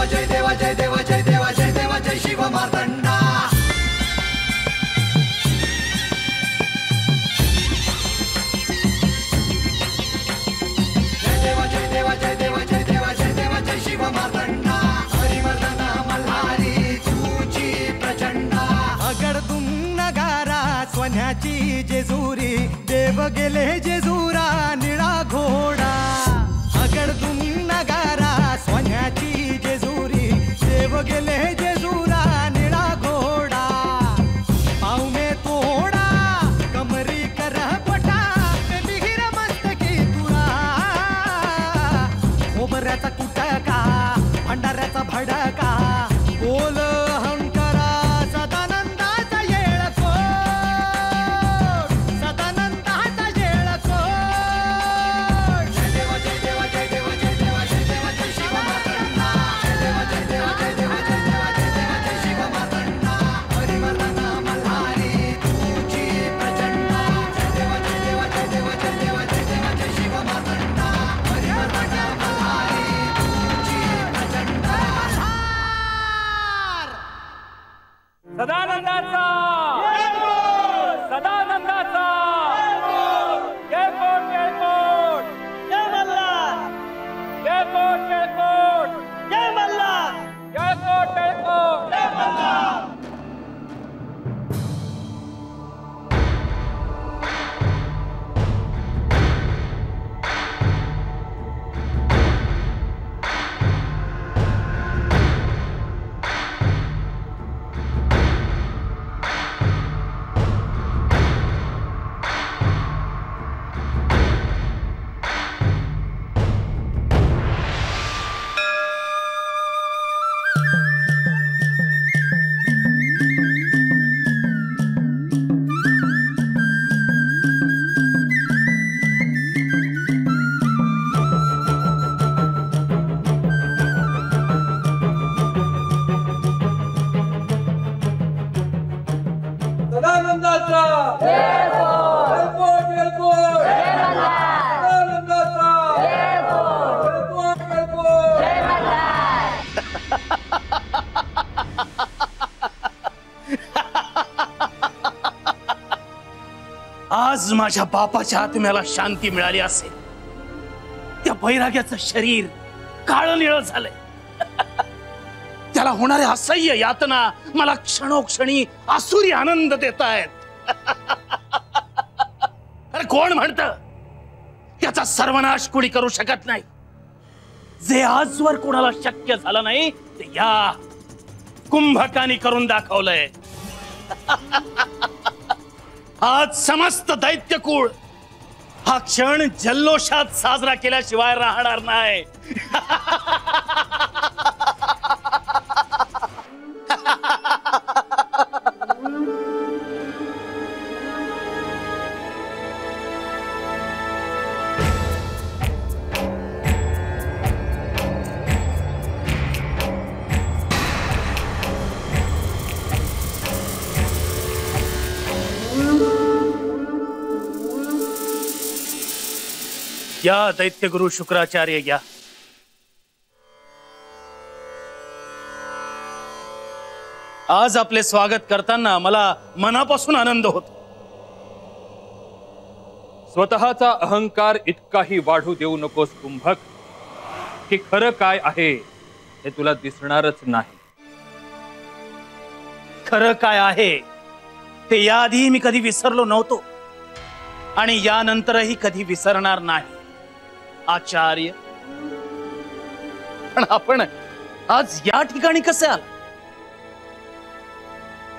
जय देवा जय देवा जय देवा जय देवा जय शिव मार्तंडा. जय देवा जय देवा जय देवा जय देवा जय देवा जय शिव मार्तंडा. हरिवर्धन मल्हारी तुझी प्रचंडा. अगडदुम नगारा सोन्याची जेजुरी देव गेले जेजुरा निळा घोडा. अगडदुम नगारा सोन्याची जेजुरी देव गेले जेजुरा निळा घोडा. पाव में तोडा कमरी कर पटा बिहिर मस्तकी तुरा. खोबऱ्याचा कुटका भंडाऱ्याचा भडका बोल अहंकारा सदानंदाचा येळकोट. सदानंदाचा येळकोट. जय देवा जय देवा जय देवा जय देवा जय देवा जय शिव मार्तंडा. जय देवा जय देवा जय देवा जय देवा जय देवा जय शिव मार्तंडा. हरिवर्धन मल्हारी तुझी प्रचंडा. जय देवा जय देवा जय देवा जय देवा जय देवा जय शिव मार्तंडा. हरिवर्धन मल्हारी तुझी प्रचंडा. सदानंदाचा सदानंदाचा जयकोट जयकोट जय मल्हार. जयकोट जयकोट जय मल्हार. जयकोट जयकोट जय मल्हार. सदानंदाचा जयकोट जयकोट सदानंदाचा जयकोट जयकोट जय मल्हार. आज माझ्या बापाच्या आत्म्याला शांती मिळाली असेल. त्या बैराग्याचं शरीर काळं निळं झालंय. त्याला होणाऱ्या असह्य यातना मला क्षणोक्षणी आसुरी आनंद देत आहेत. अरे कोण म्हणत त्याचा सर्वनाश कोणी करू शकत नाही. जे आजवर कोणाला शक्य झालं नाही ते या कुंभकानी करून दाखवलंय. आज समस्त दैत्यकुळ हा क्षण जल्लोषात साजरा केल्याशिवाय राहणार नाही. या दैत्यगुरु शुक्राचार्य या. आज आपले स्वागत करताना मला मनापासून आनंद होतो. स्वतःचा अहंकार इतकाही वाढू देऊ नकोस कुंभक, की खरं काय आहे हे तुला दिसणारच नाही. खरं काय आहे ते याआधी मी कधी विसरलो नव्हतो आणि यानंतरही कधी विसरणार नाही. आचार्य, पण आपण आज या ठिकाणी कसे आला?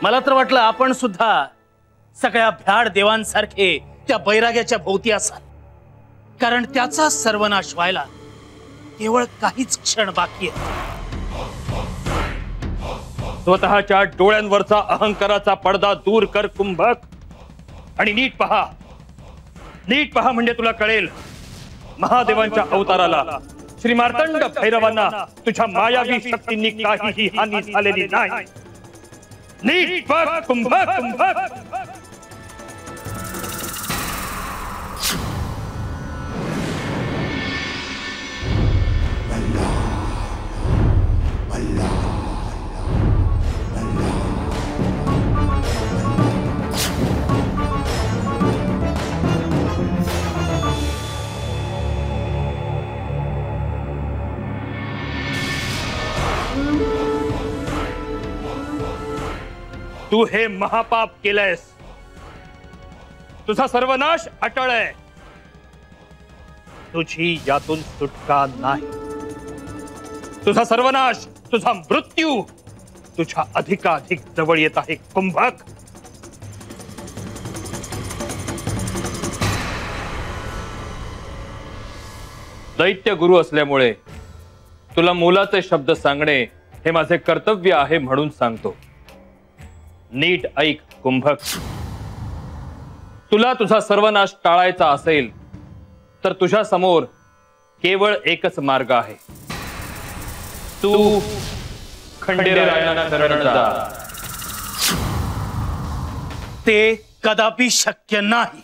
मला तर वाटलं आपण सुद्धा सगळ्या भ्याड देवांसारखे त्या बैराग्याच्या भोवती असाल, कारण त्याचा सर्वनाश व्हायला केवळ काहीच क्षण बाकी आहे. स्वतःच्या डोळ्यांवरचा अहंकाराचा पडदा दूर कर कुंभक, आणि नीट पहा म्हणजे तुला कळेल. महादेवांच्या अवताराला श्री मार्तंड भैरवांना तुझ्या मायावी शक्तींनी काहीही हानी झालेली नाही. नीट बघ कुंभक, कुंभक. तू हे महापाप केलंयस. तुझा सर्वनाश अटळ आहे. तुझी यातून सुटका नाही. तुझा सर्वनाश, तुझा मृत्यू तुझ्या अधिकाधिक जवळ येत आहे कुंभक. दैत्य गुरु असल्यामुळे तुला मोलाचे शब्द सांगणे हे माझे कर्तव्य आहे म्हणून सांगतो. नीट ऐक कुंभक. तुला तुझा सर्वनाश टाळायचा असेल तर तुझ्या समोर केवळ एकच मार्ग आहे. तू खंडेरायांना शरण जा. ते कदापि शक्य नाही.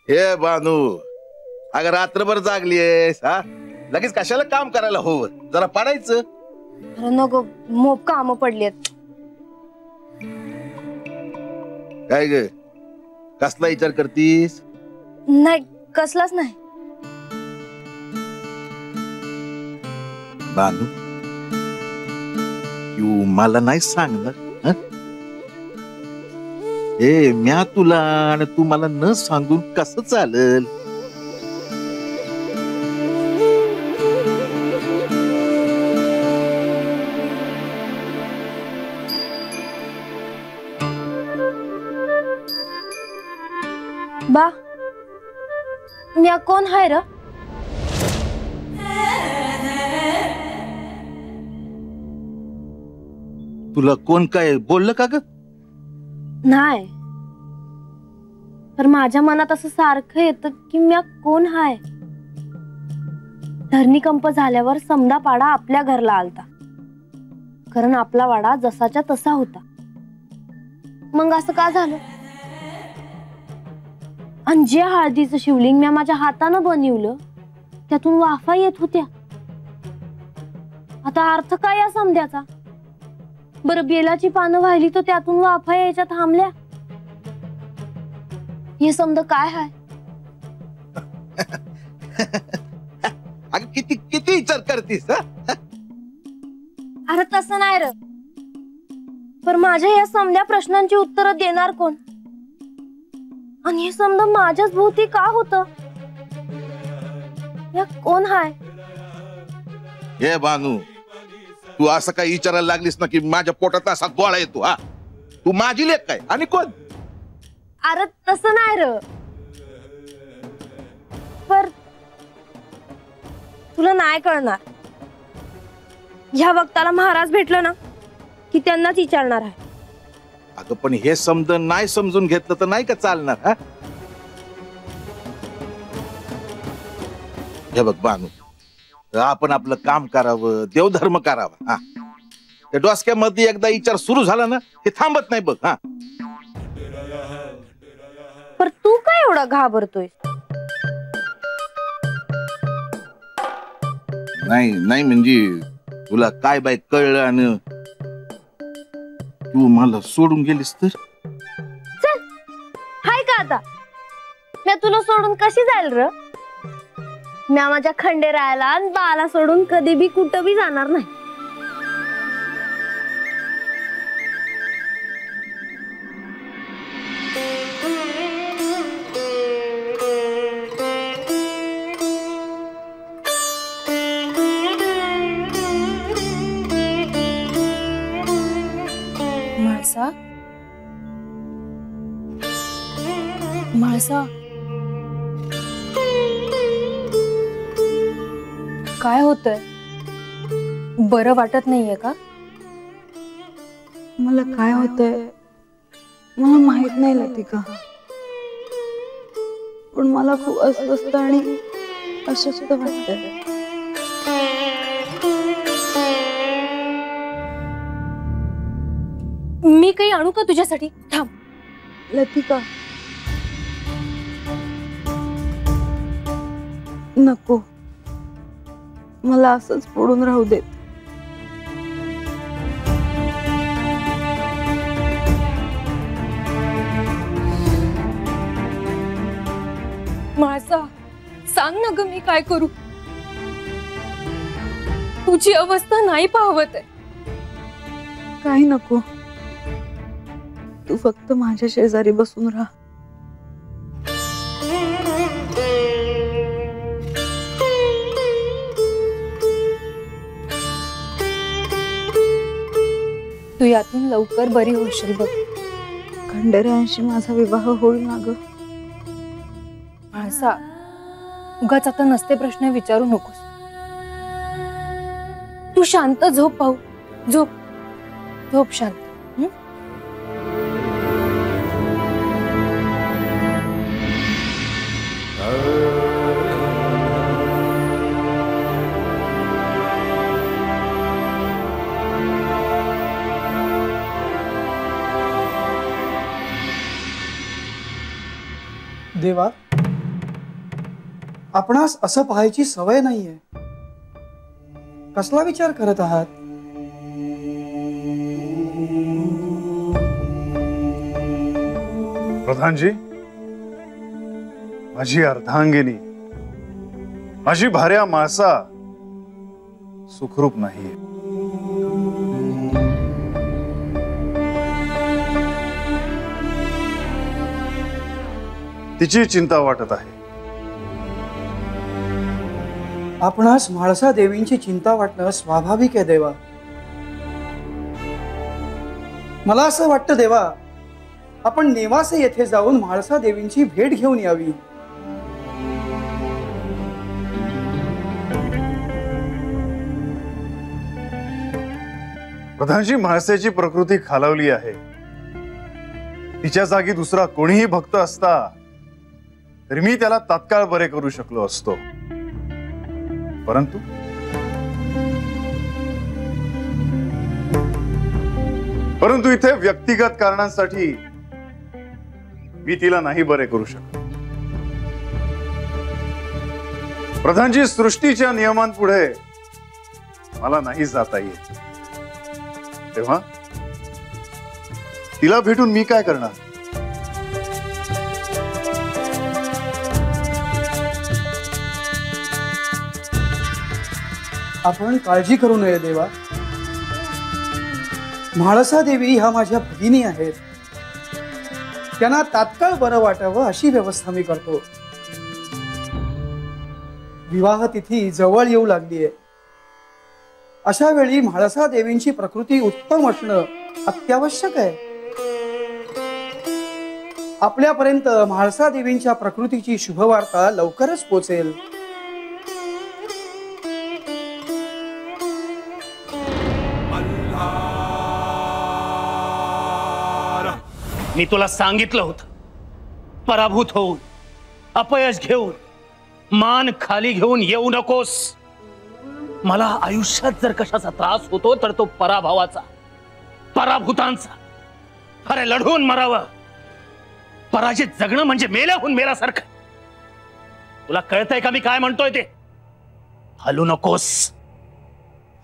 हे बानू, अगं रात्रभर जागलीयस हा? लगेच कशाला काम करायला हो, जरा पडायचं. अरे नको, मोप काम पडलेत. काय ग, कसला विचार करतीस? नाही, कसलाच नाही. बानू, तू मला नाही सांगणार हं? ए म्या तुला आणि तू मला न सांगून कसं चालेल? बा, म्या कोण हाय र? तुला कोण काय बोललं का ग? नाही, तर माझ्या मनात असं सारखं येतं की म्या कोण हाय. धरणीकंप झाल्यावर समदा पाडा आपल्या घरला आलता, कारण आपला वाडा जसाच्या तसा होता. मग असं का झालं? आणि जे हळदीचं शिवलिंग म्या माझ्या हातानं बनवलं त्यातून वाफा येत होत्या. आता अर्थ काय या समद्याचा? बरं, बेलाची पानं वाहिली तर त्यातून वाफा यायच्या थांबल्या. हे समज काय हाय? अगं किती किती विचार करतीस हा? अरे तसं नाही र, पण माझ्या या समध्या प्रश्नांची उत्तरं देणार कोण? आणि हे समजा माझ्याच भोवती का होत? या कोण हाय? हे बानू, तू असं काही विचारायला लागलीस ना की माझ्या पोटात असा गोळा येतो हा? तू माझी लेक काय आणि कोण? अरे तसं नाही र, पर तुला नाही कळणार. ह्या वक्ताला महाराज भेटलं ना की त्यांनाच विचारणार आहे. अगं पण हे समज नाही समजून घेतलं तर नाही का चालणार हा? हे बघ बानू, आपण आपलं काम करावं, देवधर्म करावा. हा, त्या डोसक्यामध्ये एकदा विचार सुरू झाला ना हे थांबत नाही बघ. हा, पर तू काय एवढा घाबरतोय? नाही नाही म्हणजे तुला काय बाय कळलं आणि तू मला सोडून गेलीस तर? चल, हाय का आता? मी तुला सोडून कशी जाईल र? मी माझ्या खंडेरायाला आणि बाला सोडून कधी बी कुठं बी जाणार नाही. म्हाळसा, म्हाळसा, काय होतंय? बरं वाटत नाहीये का? मला काय होतंय मला माहित नाही लतिका, पण मला खूप अस्वस्थ आणि असं सुद्धा वाटतंय. मी काही आणू का तुझ्यासाठी? थांब. लतिका, नको, मला असंच पडून राहू देत. माझा सांग ना ग, मी काय करू? तुझी अवस्था नाही पाहवत आहे. काही नको, तू फक्त माझ्या शेजारी बसून राहा. तू यातून लवकर बरी होशील बघ. खंडेरायांशी माझा विवाह होईल ना ग. माणसा, उगाच आता नसते प्रश्न विचारू नकोस. तू शांत झोप पाहू. झोप झोप शांत. देवा, आपणास असं पाहायची सवय नाहीये. कसला विचार करत आहात? प्रधानजी, माझी अर्धांगिनी, माझी भार्या माळसा सुखरूप नाहीये. तिची चिंता वाटत आहे. आपणास म्हाळसा देवींची चिंता वाटणं स्वाभाविक आहे देवा. मला असं वाटतं देवा, आपण नेवासे येथे जाऊन म्हाळसा देवींची भेट घेऊन यावी. प्रधानजी, म्हाळसेची प्रकृती खालावली आहे. तिच्या जागी दुसरा कोणीही भक्त असता तरी मी त्याला तात्काळ बरे करू शकलो असतो. परंतु इथे व्यक्तिगत कारणांसाठी मी तिला नाही बरे करू शकतो. प्रधानजी, सृष्टीच्या नियमांपुढे मला नाही जाता येत. तेव्हा तिला भेटून मी काय करणार? आपण काळजी करू नये देवा. म्हाळसा देवी ह्या माझ्या भगिनी आहेत. त्यांना तात्काळ बरं वाटावं अशी व्यवस्था मी करतो. विवाह तिथी जवळ येऊ लागलीये. अशा वेळी म्हाळसा देवींची प्रकृती उत्तम असणं अत्यावश्यक आहे. आपल्यापर्यंत म्हाळसा देवींच्या प्रकृतीची शुभवार्ता लवकरच पोहोचेल. मी तुला सांगितलं होतं, पराभूत होऊन, अपयश घेऊन, मान खाली घेऊन येऊ नकोस. मला आयुष्यात जर कशाचा त्रास होतो तर तो पराभवाचा, पराभूतांचा. अरे लढून मरावं. पराजित जगणं म्हणजे मेल्याहून मेल्यासारखं. तुला कळतंय का मी काय म्हणतोय ते? हलू नकोस,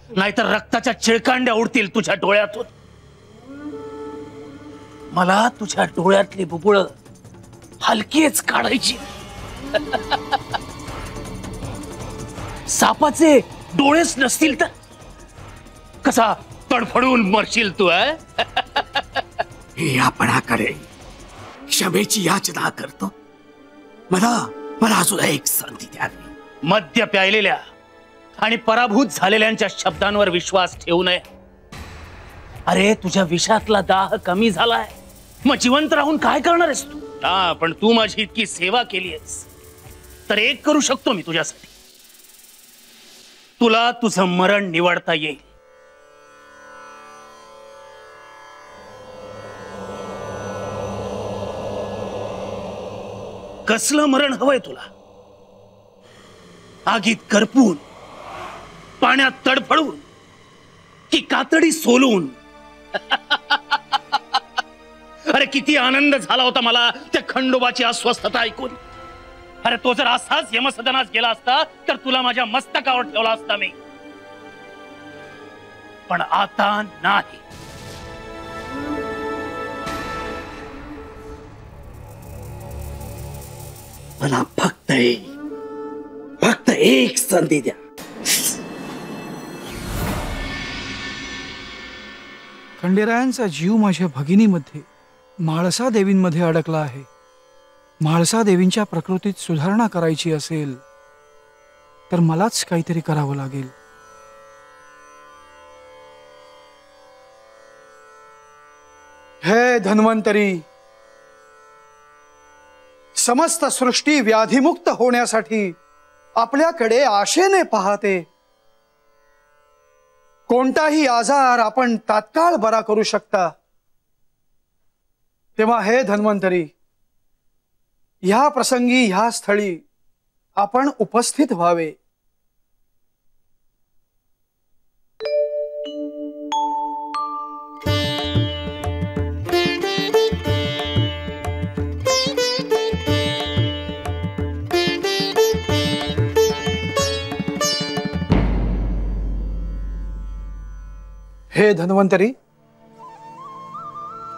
नाहीतर रक्ताच्या चिळकांड्या उडतील तुझ्या डोळ्यातून. मला तुझ्या डोळ्यातली बुबुळ हलकीच काढायची. सापाचे डोळेच नसतील तर कसा तडफडून मरशील तू? आपणाकडे क्षमेची याचना करतो. मला सुद्धा एक संधी द्यावी. मद्य प्यायलेल्या आणि पराभूत झालेल्यांच्या शब्दांवर विश्वास ठेवू नये. अरे तुझ्या विषातला दाह कमी झालाय, मग जिवंत राहून काय करणार आहेस तू? पण तू माझी इतकी सेवा केली आहेस तर एक करू शकतो मी तुझ्यासाठी. तुला तुझं मरण निवडता येईल. कसलं मरण हवंय तुला? आगीत करपून, पाण्यात तडफडून, की कातडी सोलून? अरे किती आनंद झाला होता मला त्या खंडोबाची अस्वस्थता ऐकून. अरे तो जर असाच यमसदनात गेला असता तर तुला माझ्या मस्तकावर ठेवला असता मी, पण आता नाही. मला फक्त एक संधी द्या. खंडेरायांचा जीव माझ्या भगिनीमध्ये, म्हाळसा देवींमध्ये अडकला आहे. म्हाळसा देवींच्या प्रकृतीत सुधारणा करायची असेल तर मलाच काहीतरी करावं लागेल. हे धन्वंतरी, समस्त सृष्टी व्याधिमुक्त होण्यासाठी आपल्याकडे आशेने पाहते. कोणताही आजार आपण तात्काळ बरा करू शकता. तेव्हा हे धन्वंतरी, ह्या प्रसंगी ह्या स्थळी आपण उपस्थित व्हावे. हे धन्वंतरी,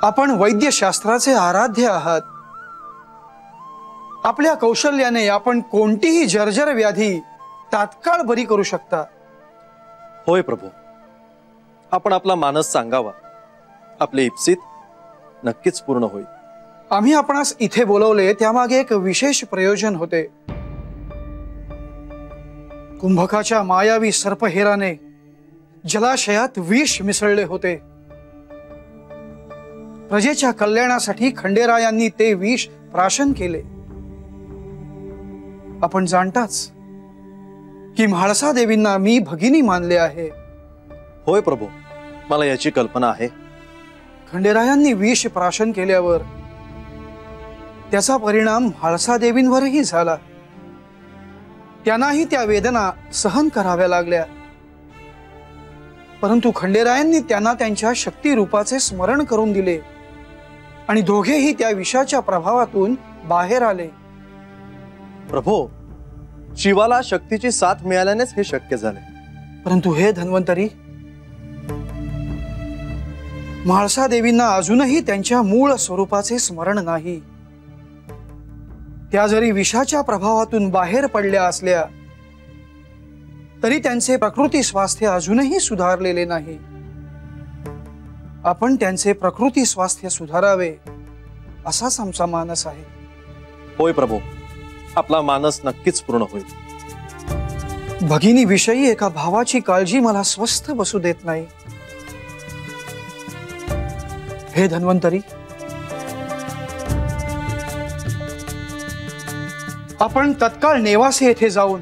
आपण वैद्यशास्त्राचे आराध्य आहात. आपल्या कौशल्याने आपण कोणतीही जर्जर व्याधी तात्काळ बरी करू शकता. होय प्रभू, आपण आपला मानस सांगावा. आपले इप्सित नक्कीच पूर्ण होईल. आम्ही आपणास इथे बोलवले त्यामागे एक विशेष प्रयोजन होते. कुंभकाच्या मायावी सर्पहेराने जलाशयात विष मिसळले होते. प्रजेच्या कल्याणासाठी खंडेरायांनी ते विष प्राशन केले. आपण जाणताच की म्हाळसा देवींना मी भगिनी मानले आहे. होय प्रभू, मला याची कल्पना आहे. खंडेरायांनी विष प्राशन केल्यावर त्याचा परिणाम म्हाळसा देवींवरही झाला. त्यांनाही त्या वेदना सहन कराव्या लागल्या. परंतु खंडेरायांनी त्यांना त्यांच्या शक्ती रूपाचे स्मरण करून दिले आणि दोघेही त्या विषाच्या प्रभावातून बाहेर आले. प्रभू, शिवाला शक्तीची साथ मिळाल्यानेच हे शक्य झाले. परंतु हे धन्वंतरी, म्हाळसा देवींना अजूनही त्यांच्या मूळ स्वरूपाचे स्मरण नाही. त्या जरी विषाच्या प्रभावातून बाहेर पडल्या असल्या तरी त्यांचे प्रकृती स्वास्थ्य अजूनही सुधारलेले नाही. आपण त्यांचे प्रकृती स्वास्थ्य सुधारावे असाच आमचा मानस आहे. होय प्रभू, आपला मानस नक्कीच पूर्ण होईल. भगिनी विषयी एका भावाची काळजी मला स्वस्थ बसू देत नाही. हे धन्वंतरी, आपण तत्काळ नेवासे येथे जाऊन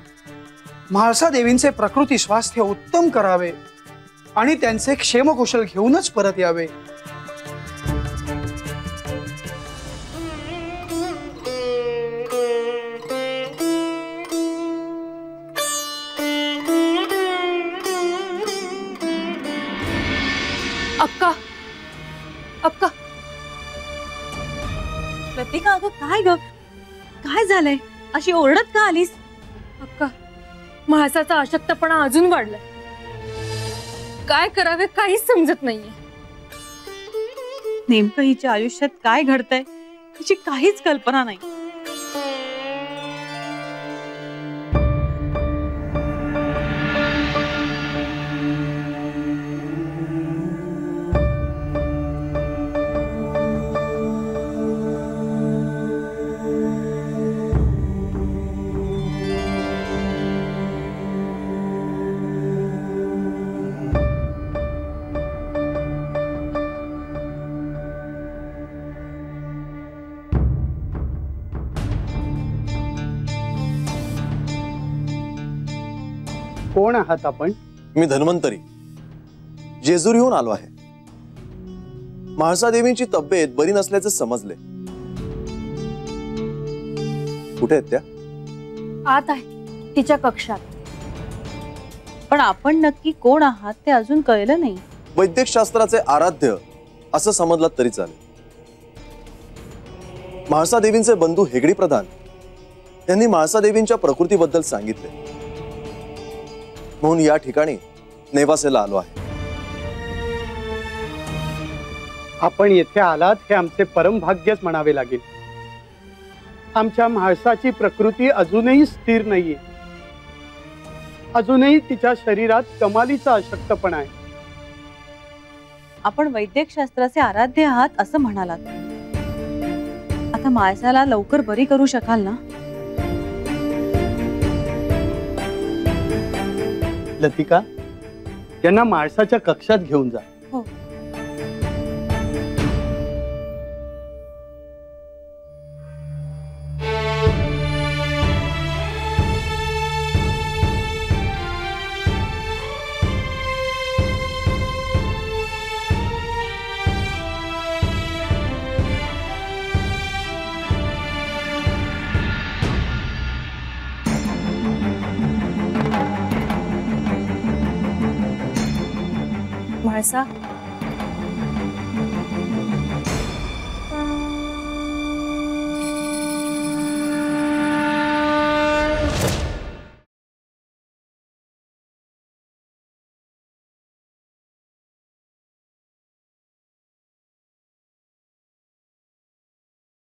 म्हाळसा देवींचे प्रकृती स्वास्थ्य उत्तम करावे आणि त्यांचे क्षेमकुशल घेऊनच परत यावे. अक्का, अक्का, प्रतिका, अगं काय ग, काय झालंय? अशी ओरडत का आलीस? अक्का, म्हाळसाचा अशक्तपणा अजून वाढलाय. काय करावे काहीच समजत नाहीये. नेमकं हिच्या आयुष्यात काय घडतंय हिची काहीच कल्पना नाही. कोण आहात आपण? मी धन्वंतरी, जेजुरीहून आलो आहे. म्हाळसा देवींची तब्येत बरी नसल्याचे समजले. कुठे आहेत त्या? आत आहे, तिच्या कक्षात. पण आपण नक्की कोण आहात ते अजून कळलं नाही. वैद्यकशास्त्राचे आराध्य असं समजलं तरी चालेल. म्हाळसा देवींचे बंधू हेगडी प्रधान यांनी म्हाळसा देवींच्या प्रकृतीबद्दल सांगितले, म्हणून या ठिकाणी नेवासेला आलो आहे. आपण येथे आलात हे आमचे परम भाग्यच म्हणावे लागेल. आमच्या म्हाळसाची प्रकृती अजूनही स्थिर नाहीये. अजूनही तिच्या शरीरात कमालीचा अशक्तपणा आहे. आपण वैद्यकशास्त्राचे आराध्य आहात असं म्हणालात. आता माळसाला लवकर बरी करू शकाल ना? लतिका, त्यांना माळसाच्या कक्षात घेऊन जा. हो. म्हाळसा,